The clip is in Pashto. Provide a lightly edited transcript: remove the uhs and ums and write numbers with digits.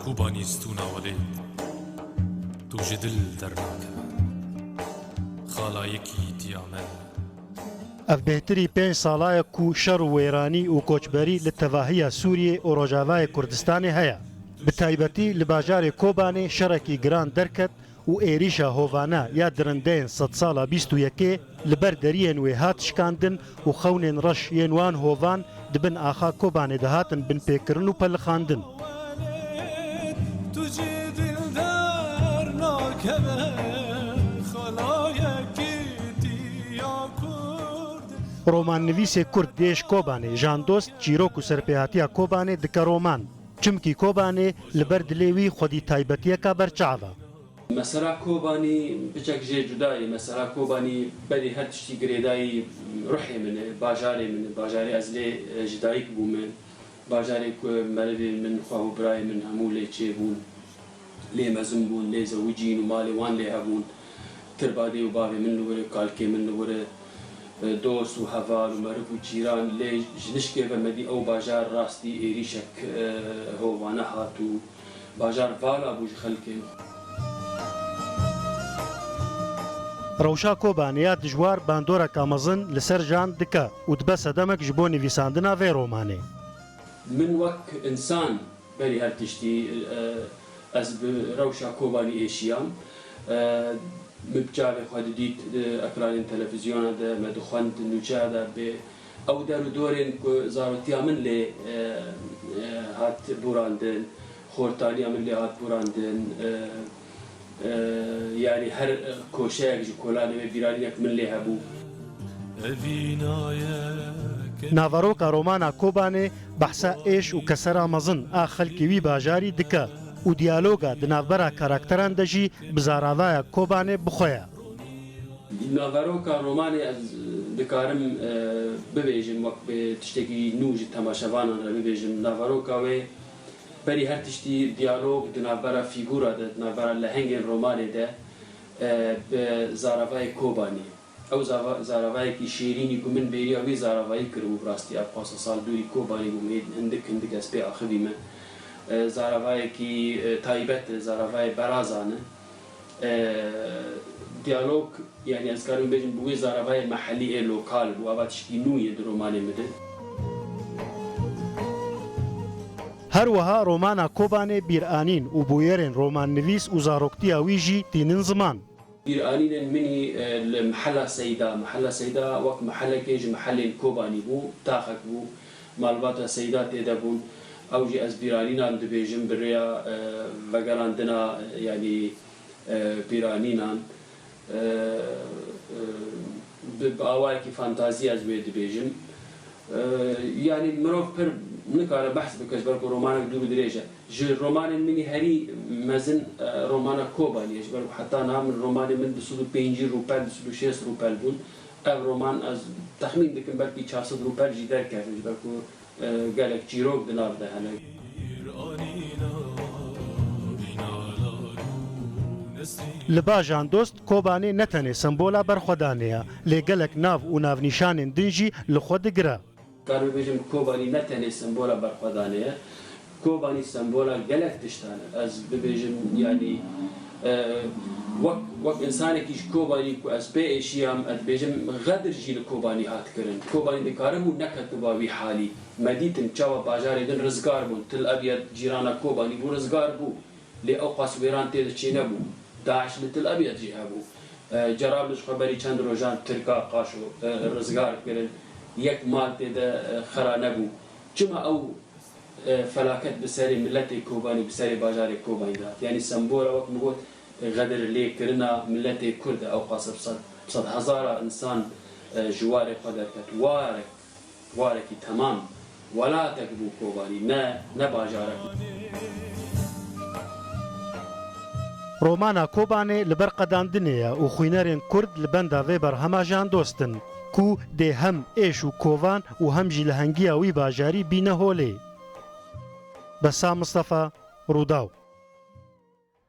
کوبانیستونا ولید تو جدل درناکه خالایکی دیامل اف بهتری 5 ساڵایە کو شەڕ و وێرانی و کۆچبەری لە تەواهیە سووریێ و ڕۆژاوای کوردستانی هەیە. بتایبەتی لە باژارێ کۆبانێ شەڕێکی گران دەرکەت و ئێریشە هۆڤانە یا درندەیەن 100 ساڵە 21 لەبەر دەریێن وێ هات شکاندن و خەونێن ڕەش یێنوان هۆڤان دبن ئاخا کۆبانێ دەهاتن بن پێکردن و پەلخاندن. ڕۆمان نویسێ کورد دێش کۆبانێ ژاندۆست چیرۆک و سەرپێهاتیە کۆبانێ دکە ڕۆمان چمکی کۆبانێ لەبەر دلێوی خودی تایبەتیەکە بەرچاوە. مەسەلا کۆبانی بچەک ژێ جودایی مەسەلا کۆبانی بەری هەر تشتی گرێدایی ڕحێ منێ باژارێ منێ باژارێ ئەز لێ ژدایک بوو من باژارێک مەرەوێ من خوا و برای من هەموو لێ چێ بوون لێ مەزم بوون لێ زەوجین و ماڵێ وان لێ هەبوون تربادێ و باوێ من لەوەرە کالکێ من لەوەرە دۆست و هەڤار و مەرف و جیران لێ ژنشکێ بەمەدی ئەو باژار ڕاستی ئێریشەک هۆوانە هات و باژار ڤالا بوو خەلکێ. ڕەوشا کۆبانەیە دژوار باندۆرەکە مەزن لەسەر ژان دکە و دبە سەدەمێک ji بۆ نویساندنا vê ڕۆمانێ. من وەک ئینسان بەری هەر تشتی ئەس ڕەوشا کۆبانی ئێشیام بجارێ خوا دید ئەکرانین تەلەڤیزیۆنە مە دخواند نوچادا بێ ئەو دەر و دۆرێن زاروتیا من لێ هات بوراندن خۆرتانیا من لێ هات بوراندن یعنی هەر کۆشەیەک ji کۆلانەوێ بیرانیەک من لێ هەبوو. ناڤەڕۆکە ڕۆمانە کۆبانێ بەحسا ئێش و کەسەرا مەزن ئا خەلکیوی باژاری دکە و دیالۆگە دناڤبەرە کاراکتەران دەژی بزاراڤایە کۆبانێ بخۆیە. ناڤەڕۆکە ڕۆمانێ دکارم ببێژم وەک تشتێکی نوژی تەماشەوانان ببێژم ناڤەڕۆکەوێ بەری هەر تشتی دیالۆگ دناڤبەرە فیگورە دناڤبەرە لە هەنگێن ڕۆمانێدا زاراڤای کۆبانی ئەو زاراڤایەکی شێرینی و من بێری ئەوی زاراڤایی کردم و ڕاستی ئە 500 ساڵ دووری کۆبانی بووم هەندێک هەندێک ئەس پێ ئاخەوی من زاراڤایەکی تایبەت زاراڤای بەرازانە دیالۆگ یعنی ئەزکارم بێژم بووی زاراڤای مەحەلی ئێ لۆکال بوو ئەوا تشتی نویە درۆمانێ مدن. هەروەها ڕۆمانە کۆبانێ بیرئانین و بویێرێن ڕۆمان نویس و زارۆکتیە ویژی تینن زمان. بیرئانینên منî li mihela Seyda mihela Seyda wek mihelekê ji mihelên Kobanî bû taxek bû malbata Seyda têde bûn ew jî ez bîranînan dibêjim bi rêya vegerandina yanî bîranînan bi awayekî fantazî ez wê dibêjim yanî mirov pir nikare behs bike ji ber ku romanek dû bi dirêj e ji romanên minî herî mezin romana Kobanî ji ber ku heta niha min romanê min 25 rûpel 26 rûpel bûn ev roman ez texmîn dikim belkî 400 rûpel jî derkeve ji ber ku gelek çîrok di nav de hene. Li bajan dost Kobanê ne tenê sembola berxwedanê ye lê gelek nav û navnîşanên din jî li xwe digire. Kar bibêjim Kobanî ne tenê sembola berxwedanê ye Kobanî sembola gelek tiştan e ez bibêjim yanî wek insanekî ji Kobanî ku ez pê êşiyam ez dibêjim xedir jî li Kobanî hat kirin Kobanî dikarim û neketiba wî halî me dîtin çawa bajarê din rizgar bûn Til Abyad cîrana Kobanî bû rizgar bû lê ew qas wêran tê de çê nebû Daeş li Til Abyad jî hebû cerab li ji xweberî çend rojan Tirka qaş û rizgar kirin yek mal tê de xera nebû çima ew felaket bi serê milletê Kobanî bi serê bajarê Kobanî dat yanî sembola wek min got غدر لێکردنا ملەتێ کوردە ئەو قاسە سەد هەزارە ئینسان ji warê xwe derket warekî temam welatek bû Kobanî ne bajarek. Romana Kobanê li ber qedandinê ye û xwînerên Kurd li benda vê berhema jandostin ku dê hem êş û kovan û hem jî li hengiya wî bajarî bîne holê. Besa Mustafa, Rûdaw.